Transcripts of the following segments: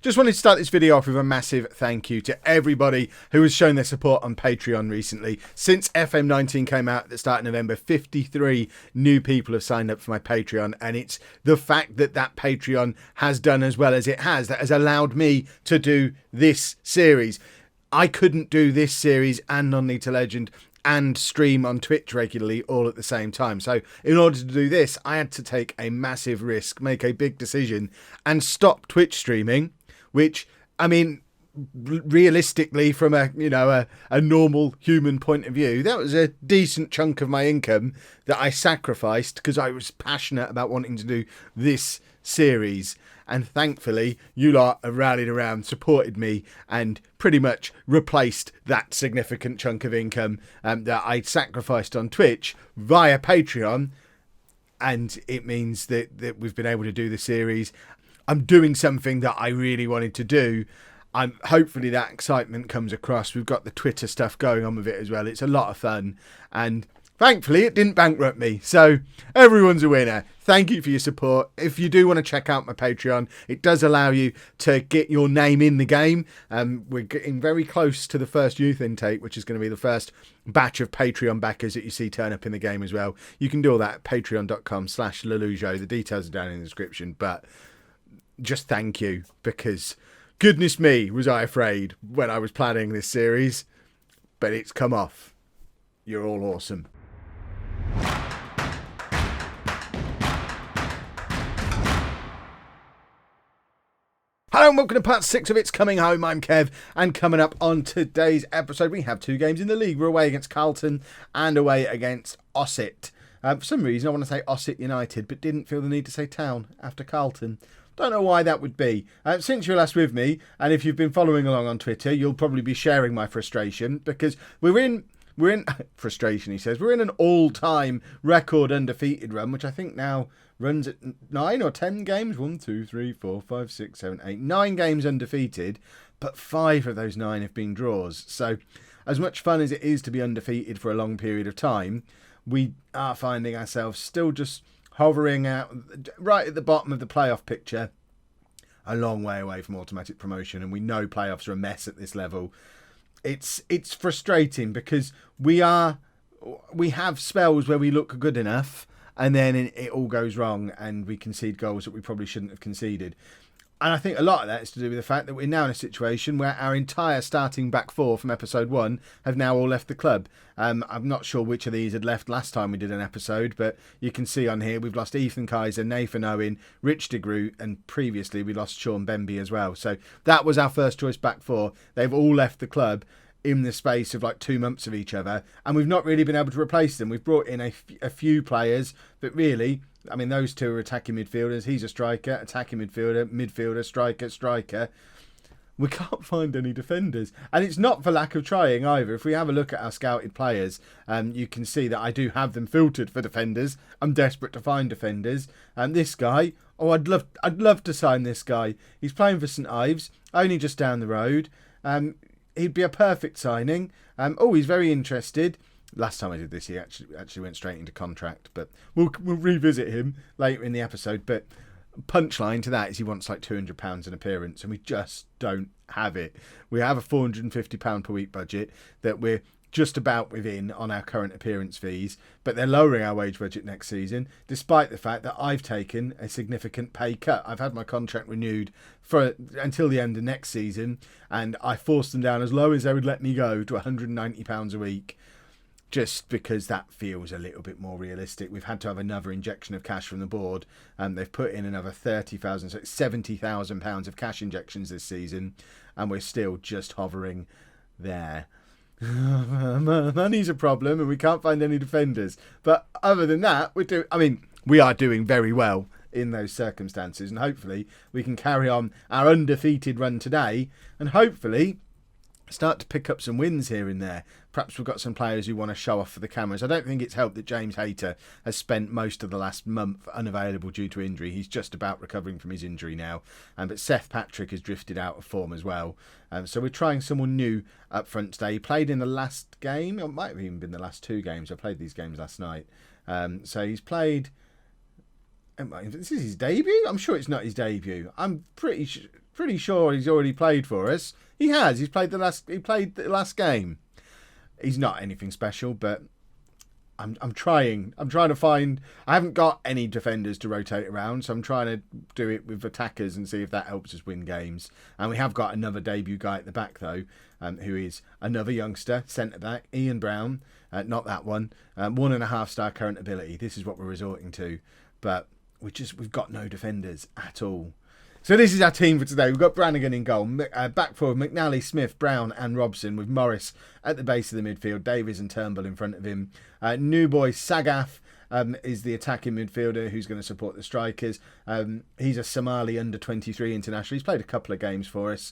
Just wanted to start this video off with a massive thank you to everybody who has shown their support on Patreon recently. Since FM19 came out at the start of November, 53 new people have signed up for my Patreon, and it's the fact that that Patreon has done as well as it has that has allowed me to do this series. I couldn't do this series and Non-League to Legend and stream on Twitch regularly all at the same time. So in order to do this, I had to take a massive risk, make a big decision and stop Twitch streaming, which, I mean, realistically from a normal human point of view, that was a decent chunk of my income that I sacrificed because I was passionate about wanting to do this series. And thankfully, you lot have rallied around, supported me, and pretty much replaced that significant chunk of income that I sacrificed on Twitch via Patreon. And it means that we've been able to do the series. I'm doing something that I really wanted to do. Hopefully that excitement comes across. We've got the Twitter stuff going on with it as well. It's a lot of fun. And thankfully, it didn't bankrupt me. So everyone's a winner. Thank you for your support. If you do want to check out my Patreon, it does allow you to get your name in the game. We're getting very close to the first youth intake, which is going to be the first batch of Patreon backers that you see turn up in the game as well. You can do all that at patreon.com/LOLLUJO. The details are down in the description. But just thank you, because goodness me, was I afraid when I was planning this series. But it's come off. You're all awesome. Hello and welcome to part 6 of It's Coming Home. I'm Kev, and coming up on today's episode we have 2 games in the league. We're away against Carlton and away against Ossett. For some reason I want to say Ossett United, but didn't feel the need to say Town after Carlton. Don't know why that would be. Since you're last with me, and if you've been following along on Twitter, you'll probably be sharing my frustration, because we're in frustration, he says. We're in an all-time record undefeated run, which I think now runs at 9 or 10 games. 1, 2, 3, 4, 5, 6, 7, 8. 9 games undefeated, but 5 of those 9 have been draws. So as much fun as it is to be undefeated for a long period of time, we are finding ourselves still just hovering out right at the bottom of the playoff picture, a long way away from automatic promotion, and we know playoffs are a mess at this level. It's frustrating because we have spells where we look good enough and then it all goes wrong and we concede goals that we probably shouldn't have conceded. And I think a lot of that is to do with the fact that we're now in a situation where our entire starting back 4 from episode 1 have now all left the club. I'm not sure which of these had left last time we did an episode, but you can see on here we've lost Ethan Kaiser, Nathan Owen, Rich de Groot, and previously we lost Sean Bemby as well. So that was our first choice back 4. They've all left the club in the space of like 2 months of each other, and we've not really been able to replace them. We've brought in a few players, but really, I mean, those 2 are attacking midfielders. He's a striker, attacking midfielder, striker. We can't find any defenders. And it's not for lack of trying either. If we have a look at our scouted players, you can see that I do have them filtered for defenders. I'm desperate to find defenders. And this guy, I'd love to sign this guy. He's playing for St Ives, only just down the road. He'd be a perfect signing. He's very interested. Last time I did this, he actually went straight into contract, but we'll revisit him later in the episode. But punchline to that is he wants like £200 an appearance, and we just don't have it. We have a £450 per week budget that we're just about within on our current appearance fees, but they're lowering our wage budget next season, despite the fact that I've taken a significant pay cut. I've had my contract renewed until the end of next season, and I forced them down as low as they would let me go to £190 a week. Just because that feels a little bit more realistic. We've had to have another injection of cash from the board, and they've put in another 30,000, so it's £70,000 of cash injections this season, and we're still just hovering there. Money's a problem, and we can't find any defenders. But other than that, we are doing very well in those circumstances, and hopefully we can carry on our undefeated run today, and hopefully start to pick up some wins here and there. Perhaps we've got some players who want to show off for the cameras. I don't think it's helped that James Hayter has spent most of the last month unavailable due to injury. He's just about recovering from his injury now. But Seth Patrick has drifted out of form as well. So we're trying someone new up front today. He played in the last game, or it might have even been the last 2 games. I played these games last night. So he's played... This is his debut? I'm sure it's not his debut. I'm pretty sure... pretty sure he's already played for us. He has. He played the last game. He's not anything special, but I'm trying. I'm trying to find. I haven't got any defenders to rotate around, so I'm trying to do it with attackers and see if that helps us win games. And we have got another debut guy at the back though, who is another youngster centre back, Ian Brown. Not that one. 1.5 star current ability. This is what we're resorting to, but we've got no defenders at all. So this is our team for today. We've got Brannigan in goal, back forward McNally, Smith, Brown and Robson, with Morris at the base of the midfield, Davies and Turnbull in front of him. New boy Sagaf is the attacking midfielder who's going to support the strikers. He's a Somali under-23 international. He's played a couple of games for us.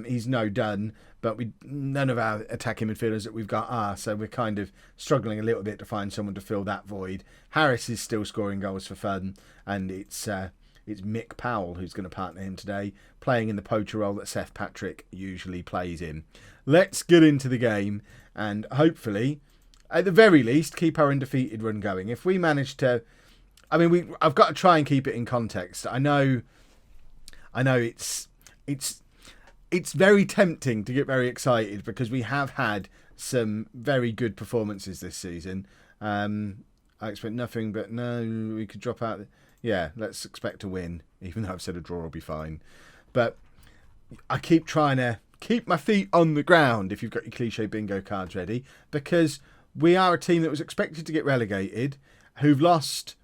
He's no done, but none of our attacking midfielders that we've got are, so we're kind of struggling a little bit to find someone to fill that void. Harris is still scoring goals for fun, and it's Mick Powell who's going to partner him today, playing in the poacher role that Seth Patrick usually plays in. Let's get into the game and hopefully, at the very least, keep our undefeated run going. If we manage to... I've got to try and keep it in context. I know it's very tempting to get very excited because we have had some very good performances this season. I expect nothing but we could drop out... Yeah, let's expect a win, even though I've said a draw will be fine. But I keep trying to keep my feet on the ground, if you've got your cliche bingo cards ready, because we are a team that was expected to get relegated, who've lost,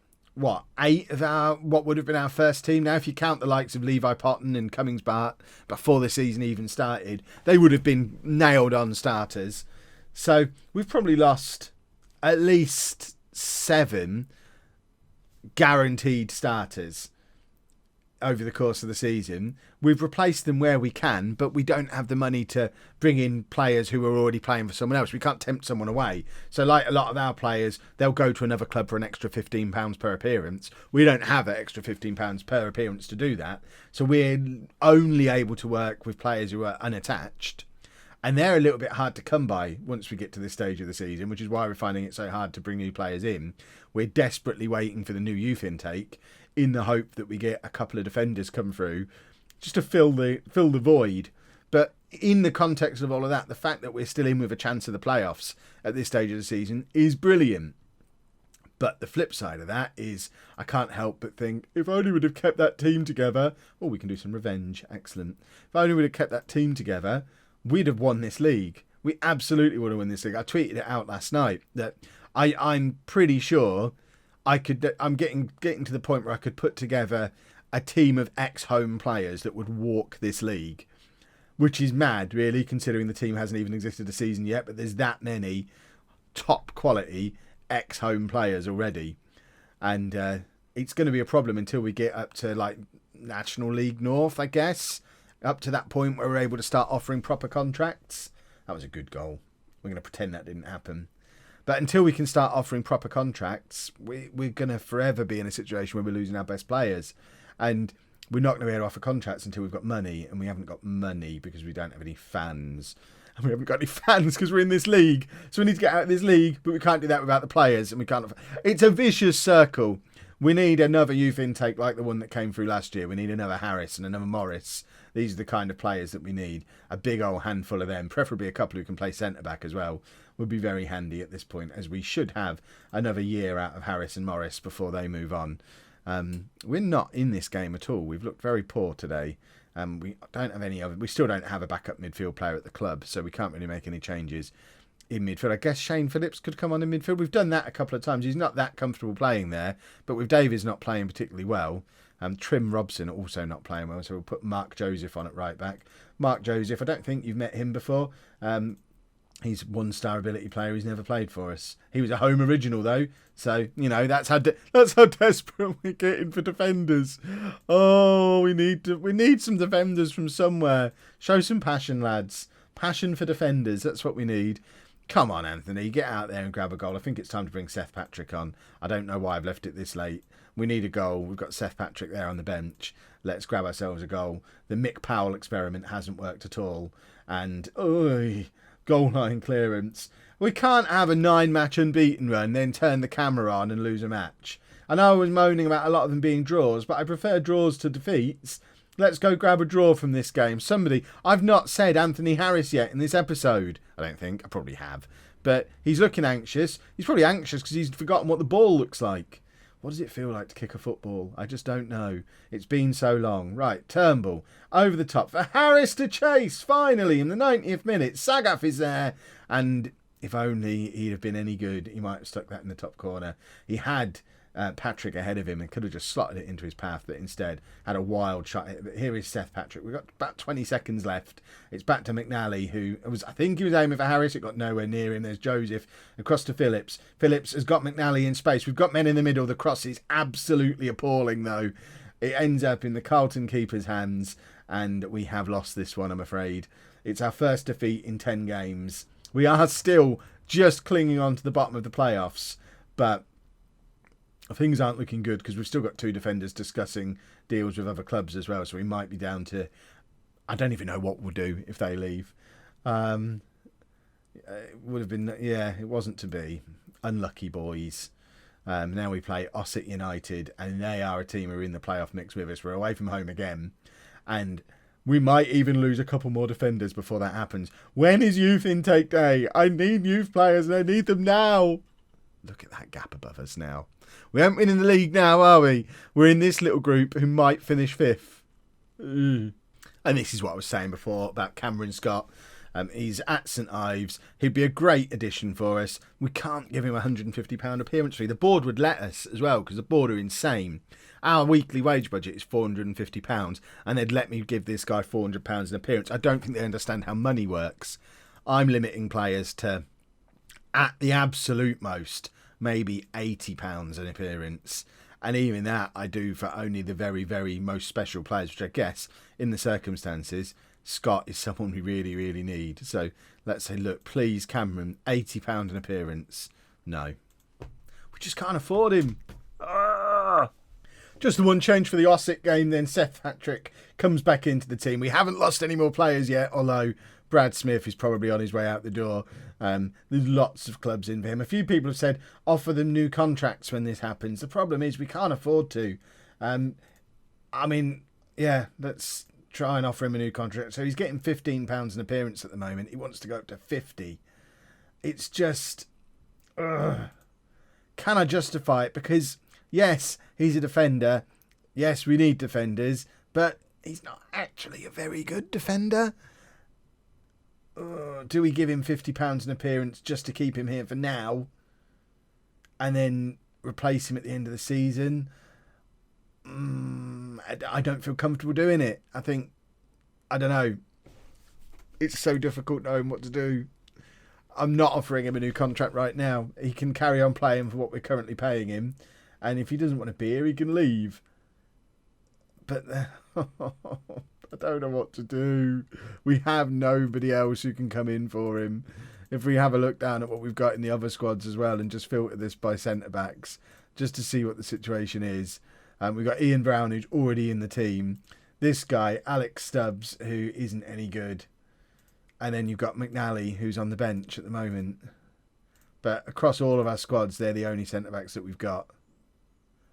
8 of what would have been our first team. Now, if you count the likes of Levi Potton and Cummings Bart before the season even started, they would have been nailed on starters. So we've probably lost at least 7 guaranteed starters over the course of the season. We've replaced them where we can, but we don't have the money to bring in players who are already playing for someone else. We can't tempt someone away. So like a lot of our players, they'll go to another club for an extra £15 per appearance. We don't have an extra £15 per appearance to do that. So we're only able to work with players who are unattached. And they're a little bit hard to come by once we get to this stage of the season, which is why we're finding it so hard to bring new players in. We're desperately waiting for the new youth intake in the hope that we get a couple of defenders come through just to fill the void. But in the context of all of that, the fact that we're still in with a chance of the playoffs at this stage of the season is brilliant. But the flip side of that is I can't help but think, if only we'd have kept that team together... Oh, we can do some revenge. Excellent. If only we'd have kept that team together... we'd have won this league. We absolutely would have won this league. I tweeted it out last night that I'm pretty sure I'm getting to the point where I could put together a team of ex-home players that would walk this league, which is mad, really, considering the team hasn't even existed a season yet. But there's that many top quality ex-home players already, and it's going to be a problem until we get up to like National League North, I guess. Up to that point where we're able to start offering proper contracts. That was a good goal. We're going to pretend that didn't happen. But until we can start offering proper contracts, we're going to forever be in a situation where we're losing our best players. And we're not going to be able to offer contracts until we've got money. And we haven't got money because we don't have any fans. And we haven't got any fans because we're in this league. So we need to get out of this league, but we can't do that without the players. And we can't. It's a vicious circle. We need another youth intake like the one that came through last year. We need another Harris and another Morris. These are the kind of players that we need. A big old handful of them, preferably a couple who can play centre-back as well, would be very handy at this point, as we should have another year out of Harris and Morris before they move on. We're not in this game at all. We've looked very poor today. We don't have any other. We still don't have a backup midfield player at the club, so we can't really make any changes in midfield. I guess Shane Phillips could come on in midfield. We've done that a couple of times. He's not that comfortable playing there, but with Davies not playing particularly well, Trim Robson also not playing well, so we'll put Mark Joseph on at right back. Mark Joseph, I don't think you've met him before. He's 1-star ability player. He's never played for us. He was a home original though, so you know that's how desperate we're getting for defenders. Oh, we need some defenders from somewhere. Show some passion, lads. Passion for defenders. That's what we need. Come on, Anthony, get out there and grab a goal. I think it's time to bring Seth Patrick on. I don't know why I've left it this late. We need a goal. We've got Seth Patrick there on the bench. Let's grab ourselves a goal. The Mick Powell experiment hasn't worked at all. And, goal line clearance. We can't have a 9-match unbeaten run, then turn the camera on and lose a match. I know I was moaning about a lot of them being draws, but I prefer draws to defeats. Let's go grab a draw from this game. Somebody, I've not said Anthony Harris yet in this episode. I don't think. I probably have. But he's looking anxious. He's probably anxious because he's forgotten what the ball looks like. What does it feel like to kick a football? I just don't know. It's been so long. Right, Turnbull over the top for Harris to chase. Finally, in the 90th minute, Sagaf is there. And if only he'd have been any good, he might have stuck that in the top corner. He had Patrick ahead of him and could have just slotted it into his path, but instead had a wild shot. Here is Seth Patrick. We've got about 20 seconds left. It's back to McNally, who I think he was aiming for Harris. It got nowhere near him. There's Joseph across to Phillips. Phillips has got McNally in space. We've got men in the middle. The cross is absolutely appalling, though. It ends up in the Carlton keeper's hands, and we have lost this one, I'm afraid. It's our first defeat in 10 games. We are still just clinging on to the bottom of the playoffs, but things aren't looking good because we've still got 2 defenders discussing deals with other clubs as well. So we might be down to, I don't even know what we'll do if they leave. It would have been, it wasn't to be. Unlucky boys. Now we play Ossett United, and they are a team who are in the playoff mix with us. We're away from home again, and we might even lose a couple more defenders before that happens. When is youth intake day? I need youth players, and I need them now. Look at that gap above us now. We haven't been in the league now, are we? We're in this little group who might finish 5th. And this is what I was saying before about Cameron Scott. He's at St Ives. He'd be a great addition for us. We can't give him a £150 appearance fee. The board would let us as well, because the board are insane. Our weekly wage budget is £450, and they'd let me give this guy £400 an appearance. I don't think they understand how money works. I'm limiting players to, at the absolute most, maybe £80 an appearance. And even that I do for only the very, very most special players, which I guess, in the circumstances, Scott is someone we really, really need. So let's say, look, please, Cameron, £80 an appearance. No. We just can't afford him. Just the one change for the Ossett game then. Seth Patrick comes back into the team. We haven't lost any more players yet, although Brad Smith is probably on his way out the door. There's lots of clubs in for him. A few people have said offer them new contracts when this happens. The problem is we can't afford to. Let's try and offer him a new contract. So he's getting £15 an appearance at the moment. He wants to go up to 50. It's just, can I justify it? Because yes, he's a defender. Yes, we need defenders, but he's not actually a very good defender. Do we give him £50 an appearance just to keep him here for now and then replace him at the end of the season? I don't feel comfortable doing it. I don't know. It's so difficult knowing what to do. I'm not offering him a new contract right now. He can carry on playing for what we're currently paying him. And if he doesn't want to be here, he can leave. But I don't know what to do. We have nobody else who can come in for him. If we have a look down at what we've got in the other squads as well and just filter this by centre-backs just to see what the situation is. We've got Ian Brown, who's already in the team. This guy, Alex Stubbs, who isn't any good. And then you've got McNally, who's on the bench at the moment. But across all of our squads, they're the only centre-backs that we've got.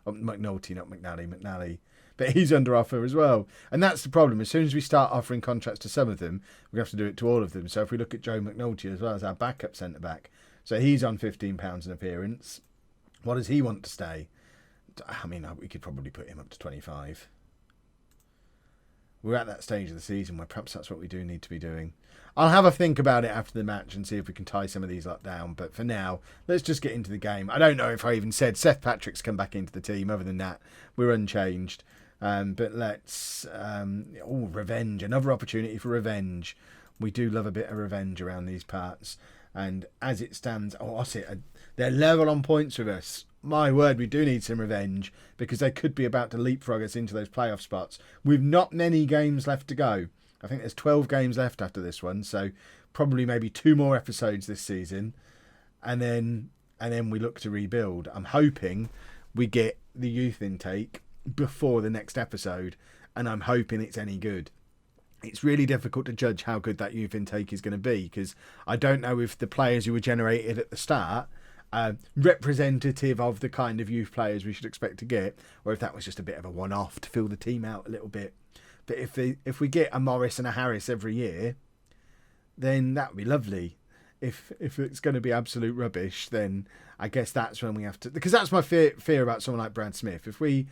Oh, McNulty, not McNally, McNally. But he's under offer as well. And that's the problem. As soon as we start offering contracts to some of them, we have to do it to all of them. So if we look at Joe McNulty as well as our backup centre-back. So he's on £15 an appearance. What does he want to stay? I mean, we could probably put him up to 25. We're at that stage of the season where perhaps that's what we do need to be doing. I'll have a think about it after the match and see if we can tie some of these lot down. But for now, let's just get into the game. I don't know if I even said Seth Patrick's come back into the team. Other than that, we're unchanged. But let's... revenge. Another opportunity for revenge. We do love a bit of revenge around these parts. And as it stands... Ossett, they're level on points with us. My word, we do need some revenge because they could be about to leapfrog us into those playoff spots. We've not many games left to go. I think there's 12 games left after this one, so probably maybe 2 more episodes this season, and then we look to rebuild. I'm hoping we get the youth intake before the next episode, and I'm hoping it's any good. It's really difficult to judge how good that youth intake is going to be because I don't know if the players who were generated at the start representative of the kind of youth players we should expect to get, or if that was just a bit of a one-off to fill the team out a little bit. But if we get a Morris and a Harris every year, then that would be lovely. If it's going to be absolute rubbish, then I guess that's when we have to, because that's my fear about someone like Brad Smith. If we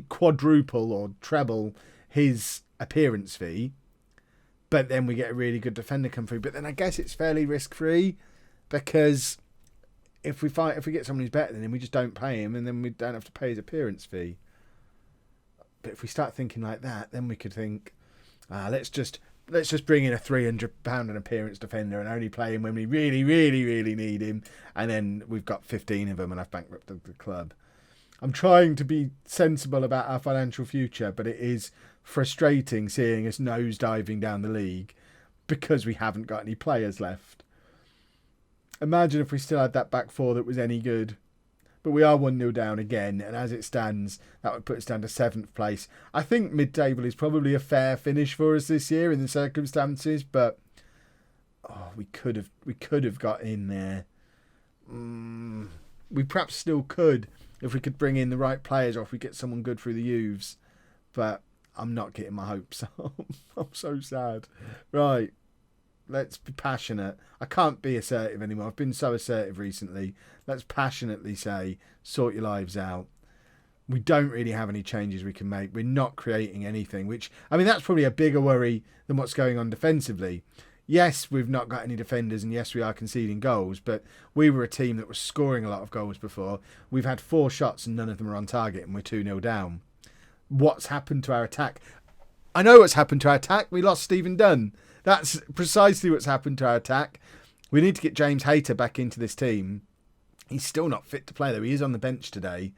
quadruple or treble his appearance fee, but then we get a really good defender come through, but then I guess it's fairly risk free, because if we get someone who's better than him, we just don't pay him, and then we don't have to pay his appearance fee. But if we start thinking like that, then we could think, let's just bring in a £300 an appearance defender and only play him when we really, really, really need him. And then we've got 15 of them and I've bankrupted the club. I'm trying to be sensible about our financial future, but it is frustrating seeing us nosediving down the league because we haven't got any players left. Imagine if we still had that back four that was any good. But we are 1-0 down again, and as it stands, that would put us down to 7th place. I think mid-table is probably a fair finish for us this year in the circumstances, but we could have got in there. We perhaps still could if we could bring in the right players, or if we get someone good through the youths. But I'm not getting my hopes up. I'm so sad. Right. Let's be passionate. I can't be assertive anymore. I've been so assertive recently. Let's passionately say, sort your lives out. We don't really have any changes we can make. We're not creating anything, which, I mean, that's probably a bigger worry than what's going on defensively. Yes, we've not got any defenders, and yes, we are conceding goals, but we were a team that was scoring a lot of goals before. We've had 4 shots and none of them are on target, and we're 2-0 down. What's happened to our attack? I know what's happened to our attack. We lost Stephen Dunn. That's precisely what's happened to our attack. We need to get James Hayter back into this team. He's still not fit to play, though. He is on the bench today,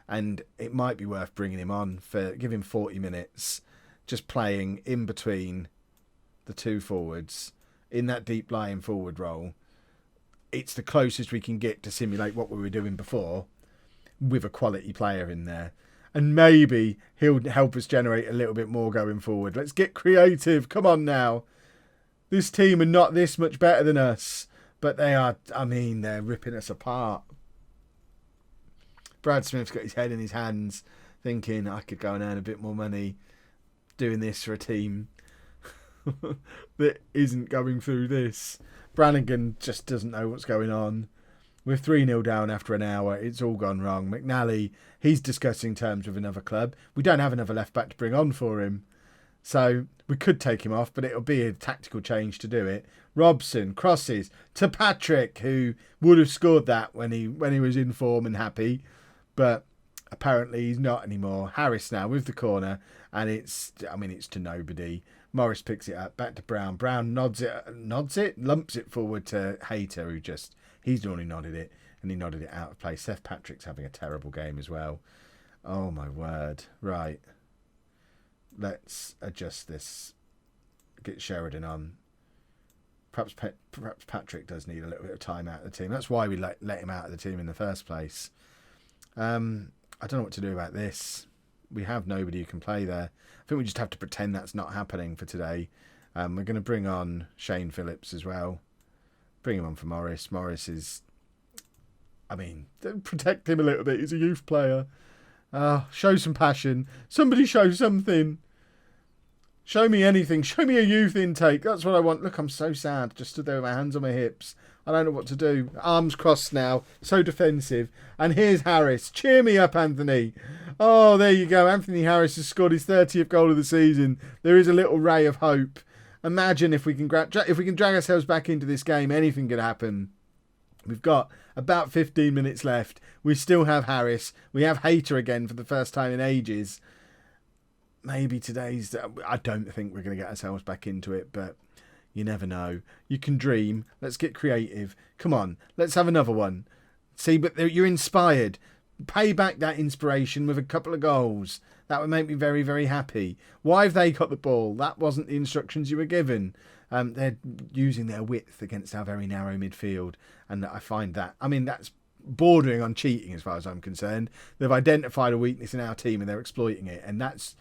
and it might be worth bringing him on give him 40 minutes, just playing in between the 2 forwards in that deep lying forward role. It's the closest we can get to simulate what we were doing before with a quality player in there. And maybe he'll help us generate a little bit more going forward. Let's get creative. Come on now. This team are not this much better than us, but they are, I mean, they're ripping us apart. Brad Smith's got his head in his hands thinking, I could go and earn a bit more money doing this for a team that isn't going through this. Brannigan just doesn't know what's going on. We're 3-0 down after an hour. It's all gone wrong. McNally, he's discussing terms with another club. We don't have another left back to bring on for him. So we could take him off, but it'll be a tactical change to do it. Robson crosses to Patrick, who would have scored that when he was in form and happy, but apparently he's not anymore. Harris now with the corner, and it's to nobody. Morris picks it up, back to Brown. Brown lumps it forward to Hayter, who he's only nodded it, and he nodded it out of play. Seth Patrick's having a terrible game as well. Oh my word. Right. Let's adjust this. Get Sheridan on. Perhaps Patrick does need a little bit of time out of the team. That's why we let him out of the team in the first place. I don't know what to do about this. We have nobody who can play there. I think we just have to pretend that's not happening for today. We're going to bring on Shane Phillips as well. Bring him on for Morris. Morris is... protect him a little bit. He's a youth player. Show some passion. Somebody show something. Show me anything. Show me a youth intake. That's what I want. Look, I'm so sad. Just stood there with my hands on my hips. I don't know what to do. Arms crossed now. So defensive. And here's Harris. Cheer me up, Anthony. Oh, there you go. Anthony Harris has scored his 30th goal of the season. There is a little ray of hope. Imagine if we can drag ourselves back into this game, anything could happen. We've got about 15 minutes left. We still have Harris. We have Hayter again for the first time in ages. Maybe today's... I don't think we're going to get ourselves back into it, but you never know. You can dream. Let's get creative. Come on, let's have another one. See, but you're inspired. Pay back that inspiration with a couple of goals. That would make me very, very happy. Why have they got the ball? That wasn't the instructions you were given. They're using their width against our very narrow midfield. And I find that, that's bordering on cheating as far as I'm concerned. They've identified a weakness in our team and they're exploiting it. And that's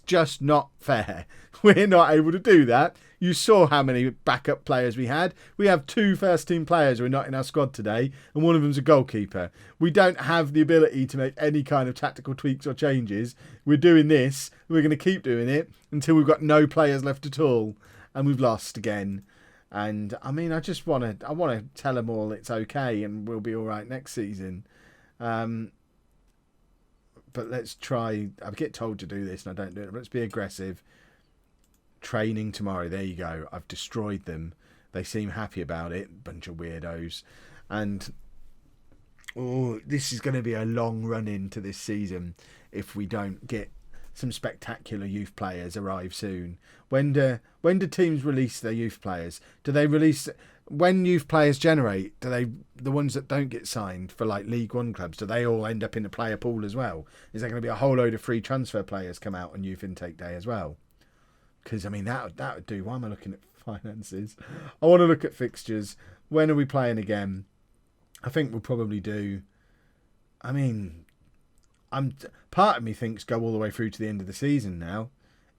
just not fair. We're not able to do that. You saw how many backup players we had. We have 2 first-team players who are not in our squad today, and one of them's a goalkeeper. We don't have the ability to make any kind of tactical tweaks or changes. We're doing this. We're going to keep doing it until we've got no players left at all, and we've lost again. And I mean, I want to tell them all it's okay and we'll be all right next season. But let's try. I get told to do this and I don't do it. Let's be aggressive. Training tomorrow. There you go. I've destroyed them. They seem happy about it. Bunch of weirdos. And this is going to be a long run into this season if we don't get some spectacular youth players arrive soon. When do teams release their youth players? Do they release when youth players generate? Do they, the ones that don't get signed for like League One clubs, do they all end up in the player pool as well? Is there going to be a whole load of free transfer players come out on youth intake day as well? Because I mean that would do. Why am I looking at finances? I want to look at fixtures. When are we playing again? I think we'll probably do. I mean, part of me thinks go all the way through to the end of the season now.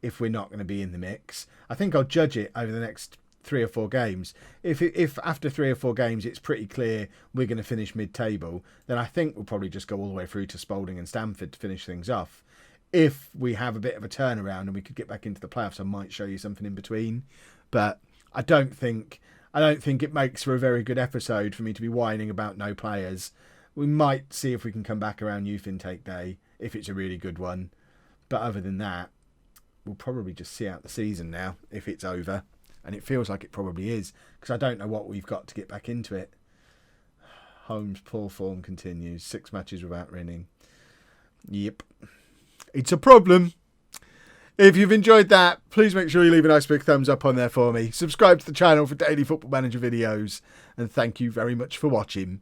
If we're not going to be in the mix, I think I'll judge it over the next 3 or 4 games. If after 3 or 4 games it's pretty clear we're going to finish mid-table, then I think we'll probably just go all the way through to Spalding and Stamford to finish things off. If we have a bit of a turnaround and we could get back into the playoffs, I might show you something in between. But I don't think it makes for a very good episode for me to be whining about no players. We might see if we can come back around youth intake day if it's a really good one. But other than that, we'll probably just see out the season now if it's over. And it feels like it probably is, because I don't know what we've got to get back into it. Holmes' poor form continues. 6 matches without winning. Yep. It's a problem. If you've enjoyed that, please make sure you leave a nice big thumbs up on there for me. Subscribe to the channel for daily Football Manager videos. And thank you very much for watching.